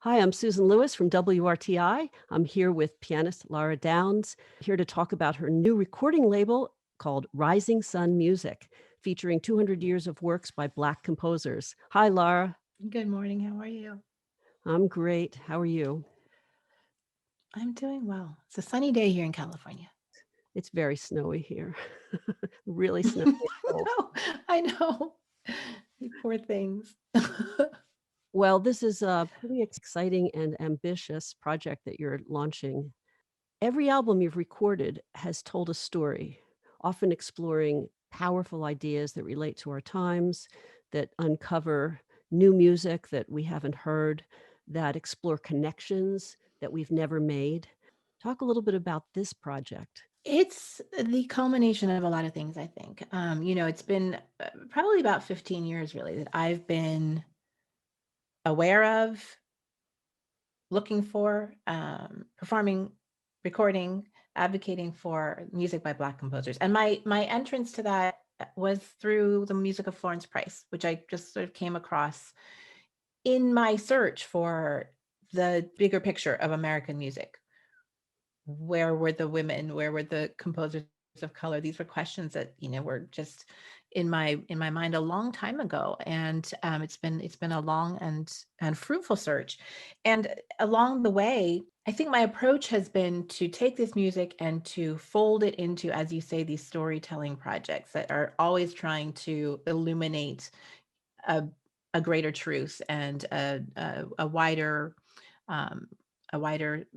Hi, I'm Susan Lewis from WRTI. I'm here with pianist Lara Downes, here to talk about her new recording label called Rising Sun Music, featuring 200 years of works by Black composers. Hi, Lara. Good morning. How are you? I'm great. How are you? I'm doing well. It's a sunny day here in California. It's very snowy here. Really snowy and cold. No, I know. You poor things. Well, this is a pretty exciting and ambitious project that you're launching. Every album you've recorded has told a story, often exploring powerful ideas that relate to our times, that uncover new music that we haven't heard, that explore connections that we've never made. Talk a little bit about this project. It's the culmination of a lot of things, I think. It's been probably about 15 years really that I've been aware of, looking for, performing, recording, advocating for music by Black composers. And my entrance to that was through the music of Florence Price, which I just sort of came across in my search for the bigger picture of American music. Where were the women? Where were the composers of color? These were questions that were just in my mind a long time ago, and it's been a long and fruitful search. And along the way, I think my approach has been to take this music and to fold it into, as you say, these storytelling projects that are always trying to illuminate a, a greater truth and a wider um, a wider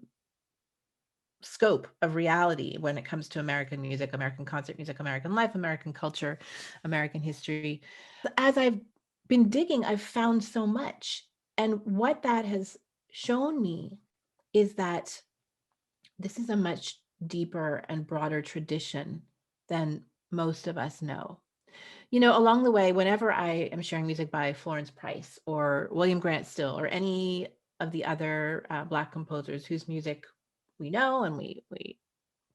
scope of reality when it comes to American music, American concert music, American life, American culture, American history. As I've been digging, I've found so much. And what that has shown me is that this is a much deeper and broader tradition than most of us know. Along the way, whenever I am sharing music by Florence Price or William Grant Still or any of the other Black composers whose music we know and we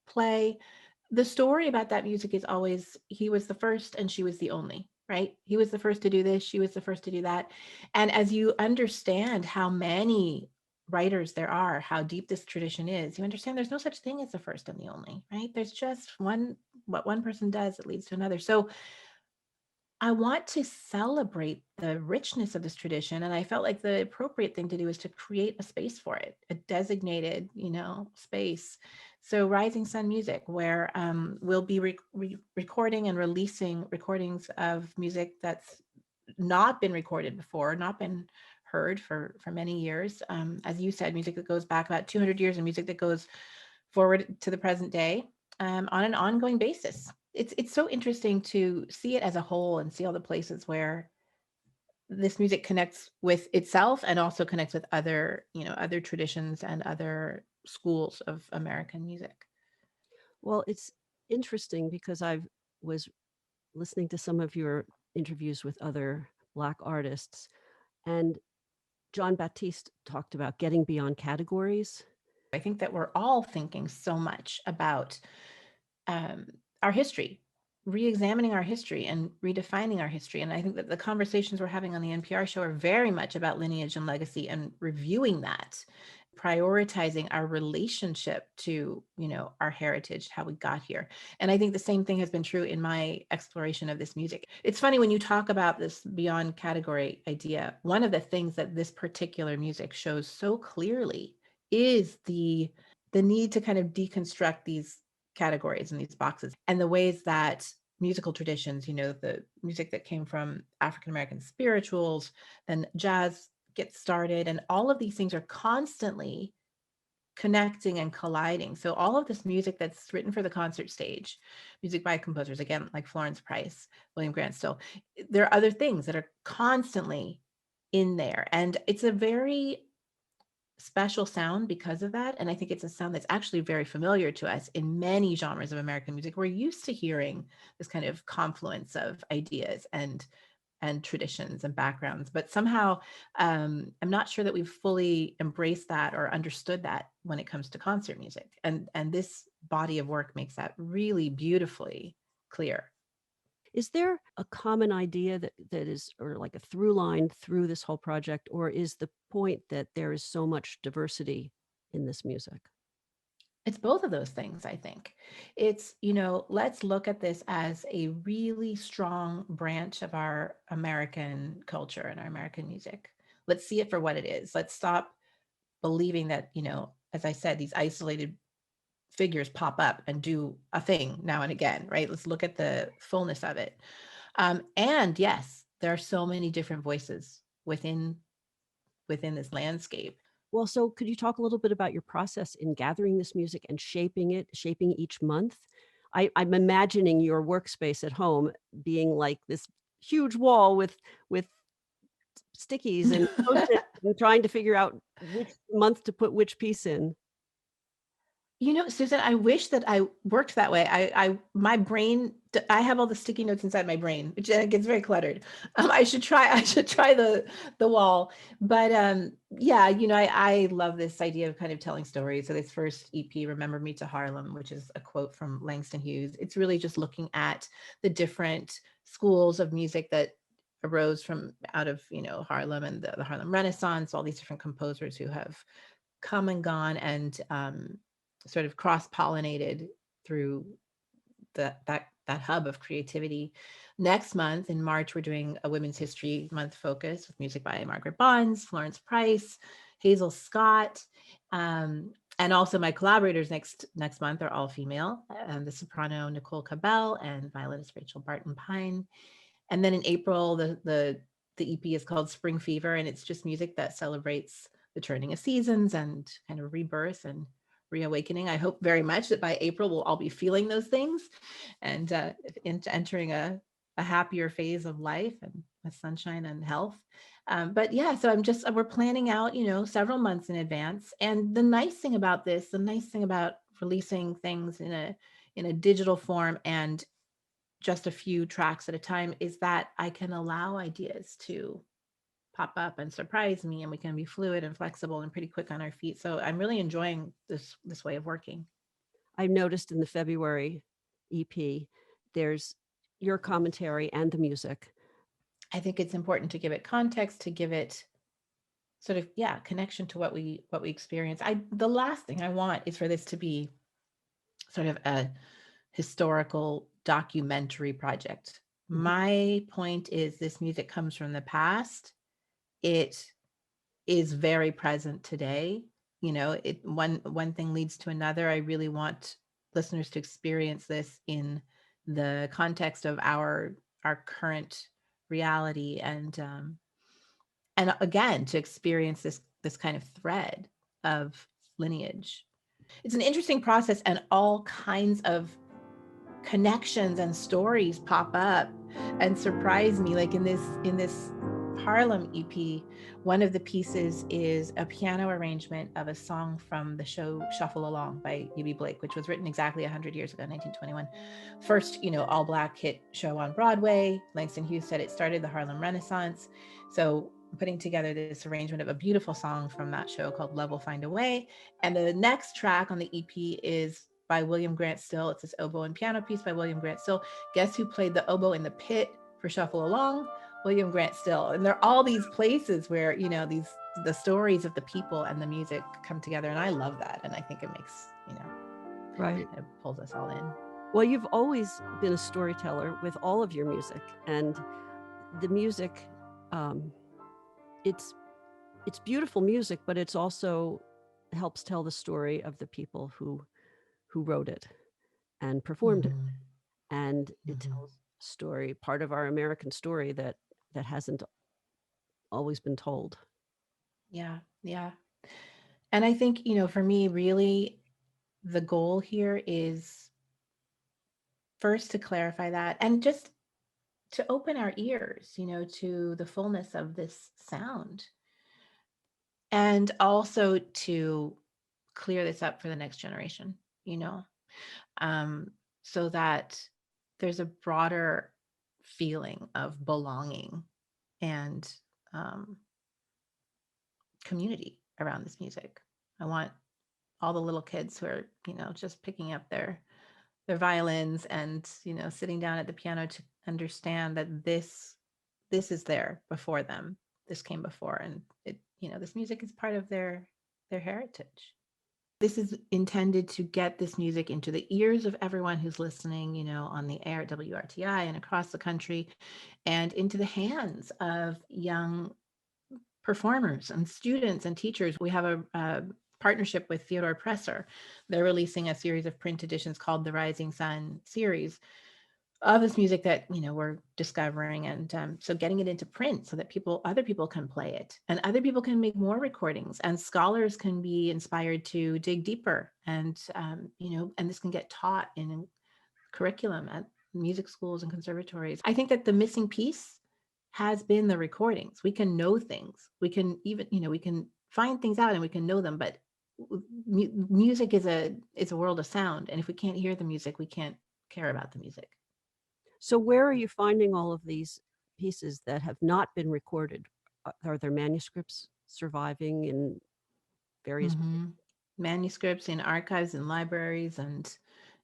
play, the story about that music is always he was the first and she was the only, right? He was the first to do this, she was the first to do that. And as you understand how many writers there are, how deep this tradition is, you understand there's no such thing as the first and the only, right? There's just what one person does, it leads to another. So I want to celebrate the richness of this tradition. And I felt like the appropriate thing to do is to create a space for it, a designated, space. So Rising Sun Music, where we'll be recording and releasing recordings of music that's not been recorded before, not been heard for many years. As you said, music that goes back about 200 years and music that goes forward to the present day on an ongoing basis. It's so interesting to see it as a whole and see all the places where this music connects with itself and also connects with other traditions and other schools of American music. Well, it's interesting because I was listening to some of your interviews with other Black artists, and John Baptiste talked about getting beyond categories. I think that we're all thinking so much about um, our history, re-examining our history and redefining our history. And I think that the conversations we're having on the NPR show are very much about lineage and legacy and reviewing that, prioritizing our relationship to, our heritage, how we got here. And I think the same thing has been true in my exploration of this music. It's funny when you talk about this beyond category idea, one of the things that this particular music shows so clearly is the need to kind of deconstruct these categories and these boxes and the ways that musical traditions, the music that came from African American spirituals, then jazz gets started, and all of these things are constantly connecting and colliding. So all of this music that's written for the concert stage, music by composers, again, like Florence Price, William Grant Still, there are other things that are constantly in there. And it's a very special sound because of that. And I think it's a sound that's actually very familiar to us in many genres of American music. We're used to hearing this kind of confluence of ideas and traditions and backgrounds, but somehow I'm not sure that we've fully embraced that or understood that when it comes to concert music. And this body of work makes that really beautifully clear. Is there a common idea that is, or like a through line through this whole project, or is the point that there is so much diversity in this music? It's both of those things, I think. It's, you know, let's look at this as a really strong branch of our American culture and our American music. Let's see it for what it is. Let's stop believing that, you know, as I said, these isolated figures pop up and do a thing now and again, right? Let's look at the fullness of it. And yes, there are so many different voices within this landscape. Well, so could you talk a little bit about your process in gathering this music and shaping it, shaping each month? I'm imagining your workspace at home being like this huge wall with stickies and Post-its and trying to figure out which month to put which piece in. You know, Susan, I wish that I worked that way. My brain, I have all the sticky notes inside my brain, which it gets very cluttered. I should try the wall. But yeah, you know, I love this idea of kind of telling stories. So this first EP, "Remember Me to Harlem," which is a quote from Langston Hughes. It's really just looking at the different schools of music that arose from out of, you know, Harlem and the Harlem Renaissance, all these different composers who have come and gone and sort of cross-pollinated through that hub of creativity. Next month in March, we're doing a Women's History Month focus with music by Margaret Bonds, Florence Price, Hazel Scott, and also my collaborators next month are all female, the soprano Nicole Cabell and violinist Rachel Barton Pine. And then in April, the EP is called Spring Fever, and it's just music that celebrates the turning of seasons and kind of rebirth and reawakening. I hope very much that by April we'll all be feeling those things and entering a happier phase of life and with sunshine and health. But yeah, so we're planning out, you know, several months in advance. And the nice thing about this, the nice thing about releasing things in a digital form and just a few tracks at a time is that I can allow ideas to pop up and surprise me, and we can be fluid and flexible and pretty quick on our feet. So I'm really enjoying this way of working. I've noticed in the February EP, there's your commentary and the music. I think it's important to give it context, to give it sort of, yeah, connection to what we experience. The last thing I want is for this to be sort of a historical documentary project. Mhm. My point is this music comes from the past. It is very present today. You know, it one thing leads to another. I really want listeners to experience this in the context of our current reality, and again to experience this kind of thread of lineage. It's an interesting process, and all kinds of connections and stories pop up and surprise me, like in this Harlem EP. One of the pieces is a piano arrangement of a song from the show Shuffle Along by UB Blake, which was written exactly 100 years ago, 1921. First, you know, all black hit show on Broadway. Langston Hughes said it started the Harlem Renaissance. So putting together this arrangement of a beautiful song from that show called Love Will Find a Way. And the next track on the EP is by William Grant Still. It's this oboe and piano piece by William Grant Still. Guess who played the oboe in the pit for Shuffle Along? William Grant Still. And there are all these places where, you know, the stories of the people and the music come together. And I love that. And I think it makes, you know, Right. it pulls us all in. Well, you've always been a storyteller with all of your music, and the music, um, it's it's beautiful music, but it's also helps tell the story of the people who wrote it and performed it, Mm-hmm. and it Mm-hmm. tells a story, part of our American story that hasn't always been told. Yeah. Yeah. And I think, you know, for me, really, the goal here is first to clarify that and just to open our ears, you know, to the fullness of this sound, and also to clear this up for the next generation, you know, um, so that there's a broader feeling of belonging and um, community around this music. I want all the little kids who are, you know, just picking up their violins and, you know, sitting down at the piano understand that this is there before them. This came before, and this music is part of their heritage. This is intended to get this music into the ears of everyone who's listening, on the air at WRTI and across the country, and into the hands of young performers and students and teachers. We have a partnership with Theodore Presser. They're releasing a series of print editions called the Rising Sun series of this music that we're discovering, and so getting it into print so that other people can play it, and other people can make more recordings, and scholars can be inspired to dig deeper, and and this can get taught in curriculum at music schools and conservatories. I think that the missing piece has been the recordings. We can know things. We can even, we can find things out and we can know them, but music is a world of sound. And if we can't hear the music, we can't care about the music. So where are you finding all of these pieces that have not been recorded? Are there manuscripts surviving in various Hmm. Manuscripts in archives and libraries. And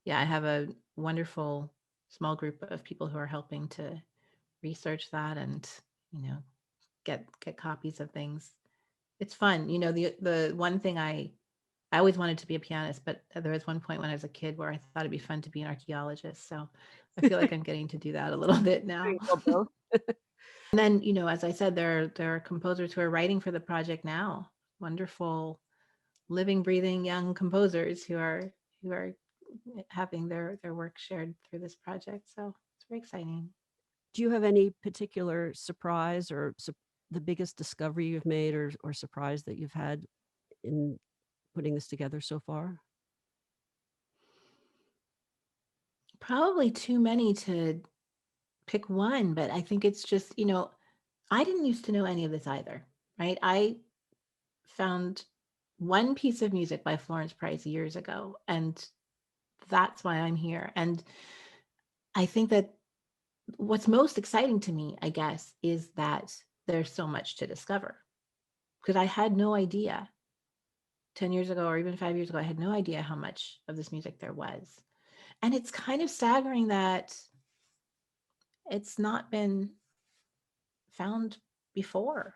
yeah, I have a wonderful small group of people who are helping to research that, and, you know, get copies of things. It's fun. The one thing I always wanted to be a pianist, but there was one point when I was a kid where I thought it'd be fun to be an archaeologist. So I feel like I'm getting to do that a little bit There you now. go, both. And then, as I said, there are composers who are writing for the project now. Wonderful, living, breathing young composers who are having their work shared through this project. So it's very exciting. Do you have any particular surprise or the biggest discovery you've made or surprise that you've had in putting this together so far? Probably too many to pick one, but I think it's just, I didn't used to know any of this either, right? I found one piece of music by Florence Price years ago, and that's why I'm here. And I think that what's most exciting to me, I guess, is that there's so much to discover, because I had no idea 10 years ago or even 5 years ago. I had no idea how much of this music there was. And it's kind of staggering that it's not been found before.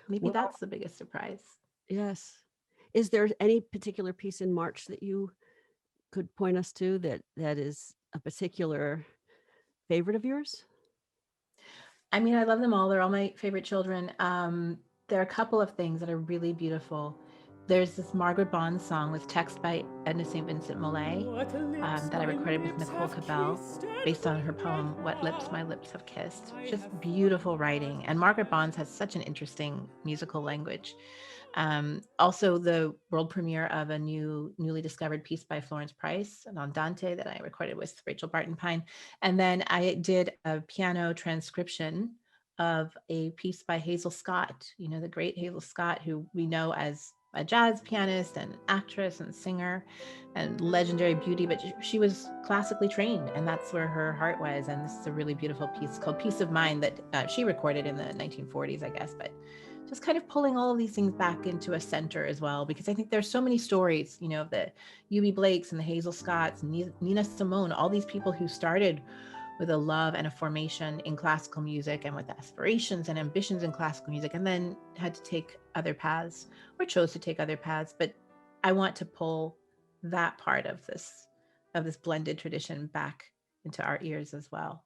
Maybe Well, that's the biggest surprise. yes. Is there any particular piece in March that you could point us to that is a particular favorite of yours? I mean, I love them all. They're all my favorite children. There are a couple of things that are really beautiful. There's this Margaret Bond song with text by Edna St. Vincent Millay, What lips that I my recorded with lips Nicole have Cabell, kissed and based on her poem "What Lips My what Lips Have Kissed." I Just have beautiful lost writing, and Margaret by Bonds has such an interesting musical language. Also, the world premiere of a newly discovered piece by Florence Price, an Andante, that I recorded with Rachel Barton Pine. And then I did a piano transcription of a piece by Hazel Scott, the great Hazel Scott, who we know as a jazz pianist and actress and singer and legendary beauty, but she was classically trained, and that's where her heart was. And this is a really beautiful piece called Peace of Mind that she recorded in the 1940s, I guess, but just kind of pulling all of these things back into a center as well, because I think there's so many stories, of the Eubie Blakes and the Hazel Scotts, and Nina Simone, all these people who started with a love and a formation in classical music and with aspirations and ambitions in classical music, and then had to take other paths or chose to take other paths. But I want to pull that part of this blended tradition back into our ears as well.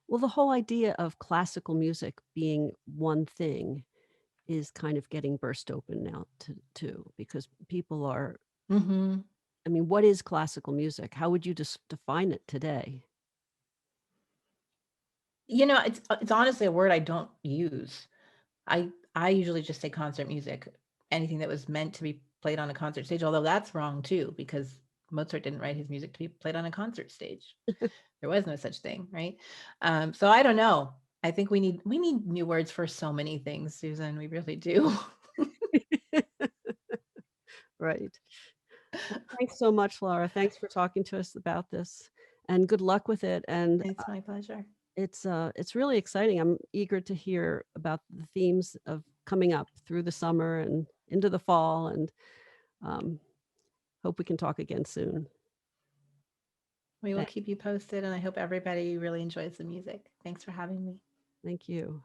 Well, the whole idea of classical music being one thing is kind of getting burst open now too, because people are, Mm-hmm. I mean, what is classical music? How would you define it today? It's honestly a word I don't use. I usually just say concert music, anything that was meant to be played on a concert stage, although that's wrong too, because Mozart didn't write his music to be played on a concert stage. There was no such thing, right? So I don't know. I think we need new words for so many things, Susan. We really do. Right. Well, thanks so much, Laura. Thanks for talking to us about this, and good luck with it. And It's my pleasure. it's really exciting. I'm eager to hear about the themes of coming up through the summer and into the fall, and um, hope we can talk again soon. We will Tha keep you posted, and I hope everybody really enjoys the music. Thanks for having me. thank you.